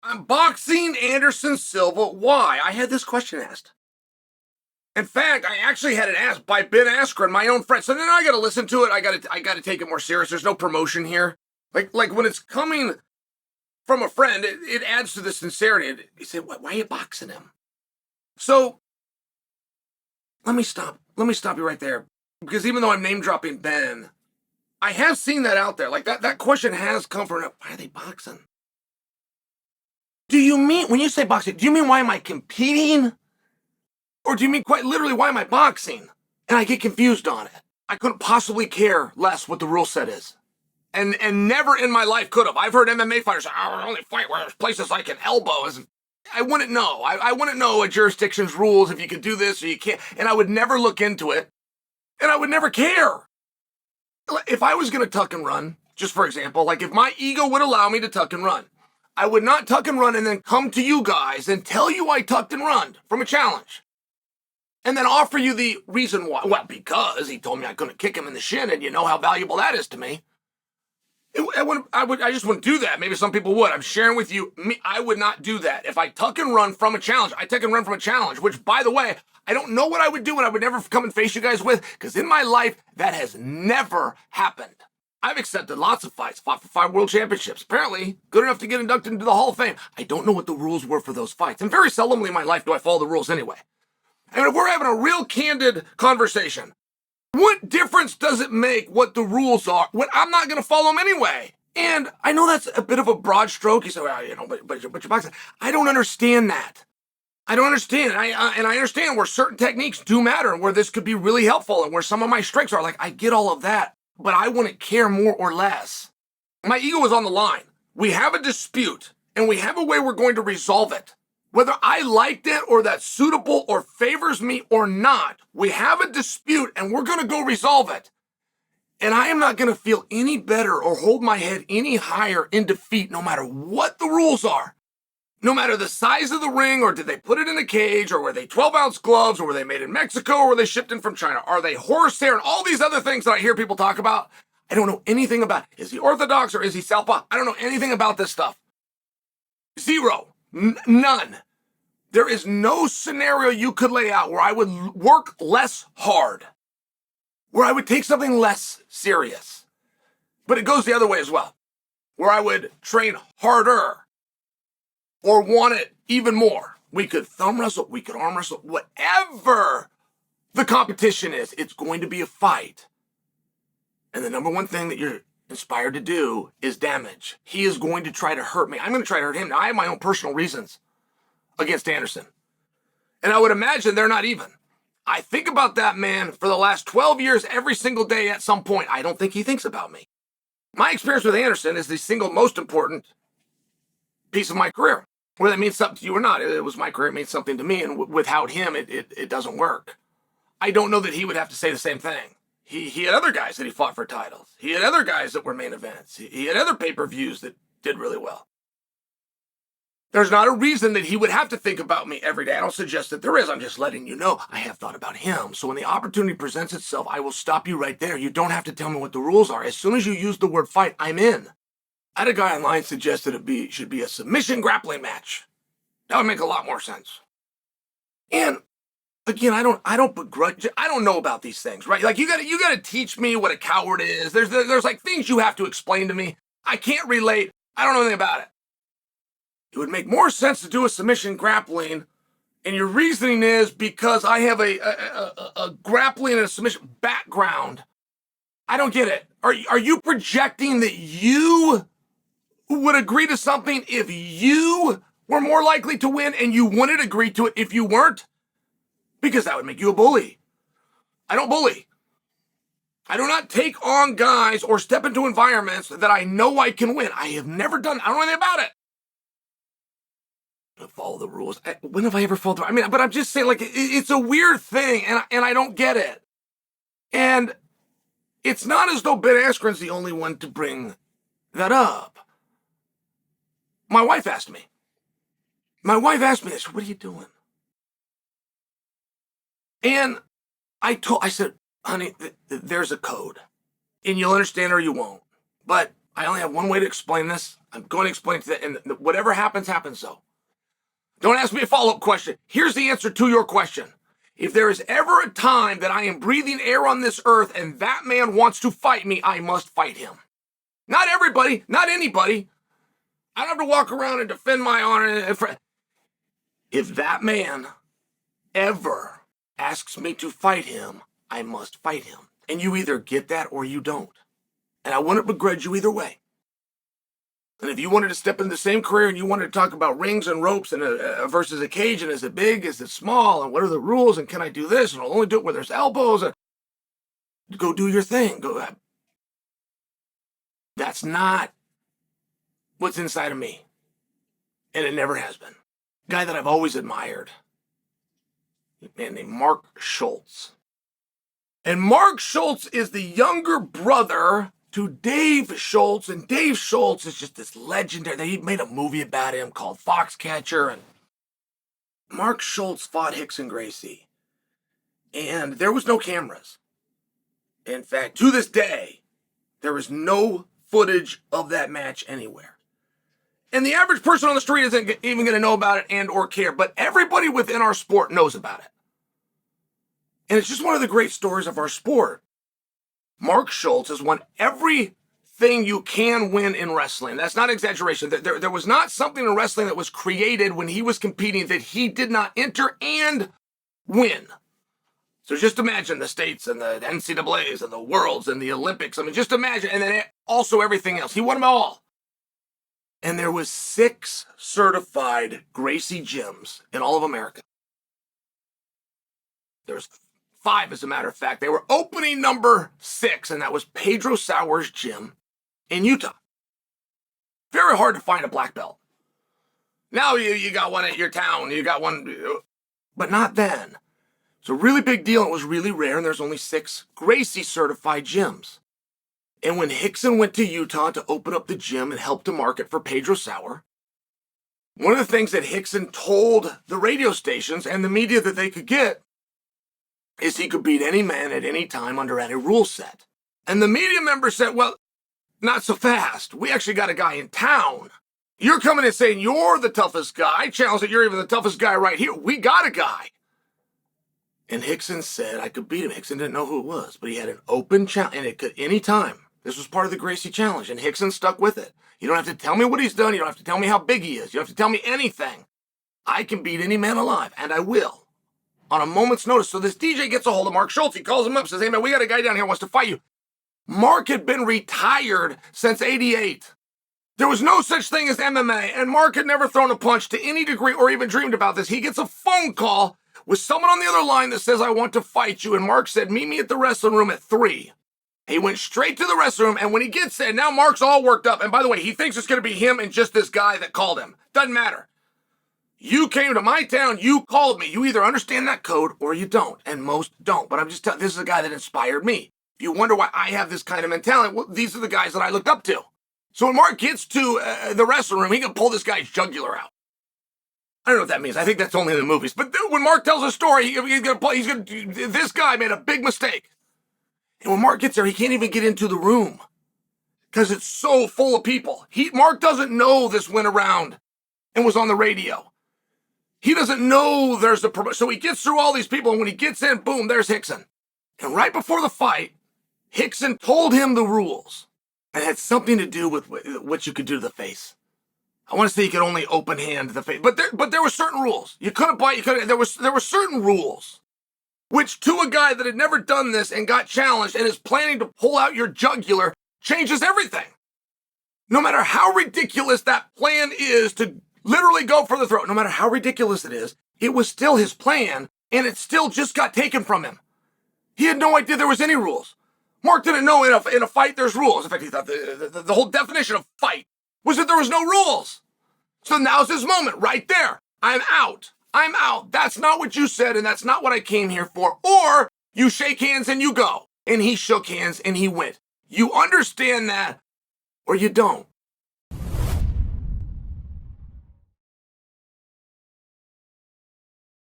I'm boxing Anderson Silva. Why? I had this question asked. In fact, I actually had it asked by Ben Askren, my own friend. So then I got to listen to it. I got to take it more serious. There's no promotion here. Like when it's coming from a friend, it adds to the sincerity. You say, why are you boxing him? So let me stop. Let me stop you right there. Because even though I'm name dropping Ben, I have seen that out there. Like that question has come from, why are they boxing? Do you mean, when you say boxing, do you mean why am I competing? Or do you mean quite literally why am I boxing? And I get confused on it. I couldn't possibly care less what the rule set is. And never in my life could have. I've heard MMA fighters say, I only fight where there's places like an elbow. I wouldn't know. I wouldn't know a jurisdiction's rules if you could do this or you can't. And I would never look into it. And I would never care. If I was going to tuck and run, just for example, like if my ego would allow me to tuck and run, I would not tuck and run and then come to you guys and tell you I tucked and run from a challenge. And then offer you the reason why. Well, because he told me I couldn't kick him in the shin, and you know how valuable that is to me. I just wouldn't do that. Maybe some people would. I'm sharing with you. I would not do that. If I tuck and run from a challenge, I tuck and run from a challenge, which, by the way, I don't know what I would do and I would never come and face you guys with, because in my life, that has never happened. I've accepted lots of fights, fought for 5 world championships. Apparently, good enough to get inducted into the Hall of Fame. I don't know what the rules were for those fights. And very seldomly in my life do I follow the rules anyway. And if we're having a real candid conversation, what difference does it make what the rules are when I'm not going to follow them anyway? And I know that's a bit of a broad stroke. You say, well, but you're boxing. I don't understand that. I don't understand. And I understand where certain techniques do matter and where this could be really helpful and where some of my strengths are. Like, I get all of that, but I wouldn't care more or less. My ego is on the line. We have a dispute and we have a way we're going to resolve it. Whether I liked it or that's suitable or favors me or not, we have a dispute and we're going to go resolve it. And I am not going to feel any better or hold my head any higher in defeat no matter what the rules are. No matter the size of the ring, or did they put it in a cage, or were they 12-ounce gloves, or were they made in Mexico, or were they shipped in from China? Are they horsehair and all these other things that I hear people talk about? I don't know anything about. Is he orthodox or is he southpaw? I don't know anything about this stuff. Zero. None. There is no scenario you could lay out where I would work less hard, where I would take something less serious. But it goes the other way as well, where I would train harder or want it even more. We could thumb wrestle, we could arm wrestle, whatever the competition is, it's going to be a fight. And the number one thing that you're inspired to do is damage. He is going to try to hurt me. I'm going to try to hurt him. Now, I have my own personal reasons against Anderson. And I would imagine they're not even. I think about that man for the last 12 years, every single day at some point. I don't think he thinks about me. My experience with Anderson is the single most important piece of my career. Whether that means something to you or not, it was my career, it means something to me. And without him, it doesn't work. I don't know that he would have to say the same thing. He had other guys that he fought for titles. He had other guys that were main events. He had other pay-per-views that did really well. There's not a reason that he would have to think about me every day. I don't suggest that there is. I'm just letting you know I have thought about him. So when the opportunity presents itself, I will stop you right there. You don't have to tell me what the rules are. As soon as you use the word fight, I'm in. I had a guy online suggest that it should be a submission grappling match. That would make a lot more sense. And again, I don't begrudge. I don't know about these things, right? Like you got to teach me what a coward is. There's like things you have to explain to me. I can't relate. I don't know anything about it. It would make more sense to do a submission grappling, and your reasoning is because I have a grappling and a submission background. I don't get it. Are you projecting that you would agree to something if you were more likely to win and you wouldn't agree to it if you weren't? Because that would make you a bully. I don't bully. I do not take on guys or step into environments that I know I can win. I have never done. I don't know anything about it. Follow the rules. When have I ever followed the rules? I mean, but I'm just saying, like, it's a weird thing, and I don't get it. And it's not as though Ben Askren's the only one to bring that up. My wife asked me. This, what are you doing? And I said, honey, there's a code. And you'll understand or you won't. But I only have one way to explain this. I'm going to explain to that, and whatever happens, happens so. Don't ask me a follow-up question. Here's the answer to your question. If there is ever a time that I am breathing air on this earth and that man wants to fight me, I must fight him. Not everybody, not anybody. I don't have to walk around and defend my honor. If that man ever asks me to fight him, I must fight him. And you either get that or you don't. And I wouldn't begrudge you either way. And if you wanted to step into the same career and you wanted to talk about rings and ropes and versus a cage, and is it big, is it small, and what are the rules, and can I do this, and I'll only do it where there's elbows, go do your thing. Go. That's not what's inside of me. And it never has been. Guy that I've always admired. A man named Mark Schultz. And Mark Schultz is the younger brother to Dave Schultz, and Dave Schultz is just this legendary. They made a movie about him called Foxcatcher, and Mark Schultz fought Rickson Gracie, and there was no cameras. In fact, to this day, there is no footage of that match anywhere. And the average person on the street isn't even going to know about it and or care, but everybody within our sport knows about it. And it's just one of the great stories of our sport. Mark Schultz has won everything you can win in wrestling. That's not exaggeration. There was not something in wrestling that was created when he was competing that he did not enter and win. So just imagine the states and the NCAAs and the worlds and the Olympics. I mean, just imagine. And then also everything else. He won them all. And there was 6 certified Gracie gyms in all of America. There's 5, as a matter of fact. They were opening number 6, and that was Pedro Sauer's gym in Utah. Very hard to find a black belt. Now you got one at your town. You got one, but not then. It's a really big deal. It was really rare, and there's only 6 Gracie certified gyms. And when Rickson went to Utah to open up the gym and help to market for Pedro Sauer, one of the things that Rickson told the radio stations and the media that they could get is he could beat any man at any time under any rule set. And the media member said, well, not so fast. We actually got a guy in town. You're coming and saying you're the toughest guy. I challenge that you're even the toughest guy right here. We got a guy. And Rickson said I could beat him. Rickson didn't know who it was, but he had an open challenge, and it could any time. This was part of the Gracie Challenge, and Rickson stuck with it. You don't have to tell me what he's done. You don't have to tell me how big he is. You don't have to tell me anything. I can beat any man alive, and I will. On a moment's notice. So this DJ gets a hold of Mark Schultz. He calls him up, says, hey man, we got a guy down here who wants to fight you. Mark had been retired since '88. There was no such thing as MMA, and Mark had never thrown a punch to any degree or even dreamed about this. He gets a phone call with someone on the other line that says, I want to fight you. And Mark said, meet me at the wrestling room at 3. He went straight to the wrestling room, and when he gets there, now Mark's all worked up. And by the way, he thinks it's going to be him and just this guy that called him. Doesn't matter. You came to my town, you called me. You either understand that code or you don't, and most don't. But I'm just telling you, this is a guy that inspired me. If you wonder why I have this kind of mentality, well, these are the guys that I looked up to. So when Mark gets to the wrestling room, he can pull this guy's jugular out. I don't know what that means. I think that's only in the movies. But when Mark tells a story, this guy made a big mistake. And when Mark gets there, he can't even get into the room because it's so full of people. Mark doesn't know this went around and was on the radio. He doesn't know there's a promotion. So he gets through all these people, and when he gets in, boom, there's Rickson. And right before the fight, Rickson told him the rules. And it had something to do with what you could do to the face. I want to say you could only open hand the face. But there were certain rules. You couldn't bite, you couldn't. There were certain rules. Which to a guy that had never done this and got challenged and is planning to pull out your jugular changes everything. No matter how ridiculous that plan is to literally go for the throat, no matter how ridiculous it was still his plan, and it still just got taken from him. He had no idea there was any rules. Mark didn't know in a fight there's rules. In fact, he thought the whole definition of fight was that there was no rules. So now's his moment right there. I'm out. I'm out. That's not what you said, and that's not what I came here for. Or you shake hands and you go. And he shook hands and he went. You understand that, or you don't.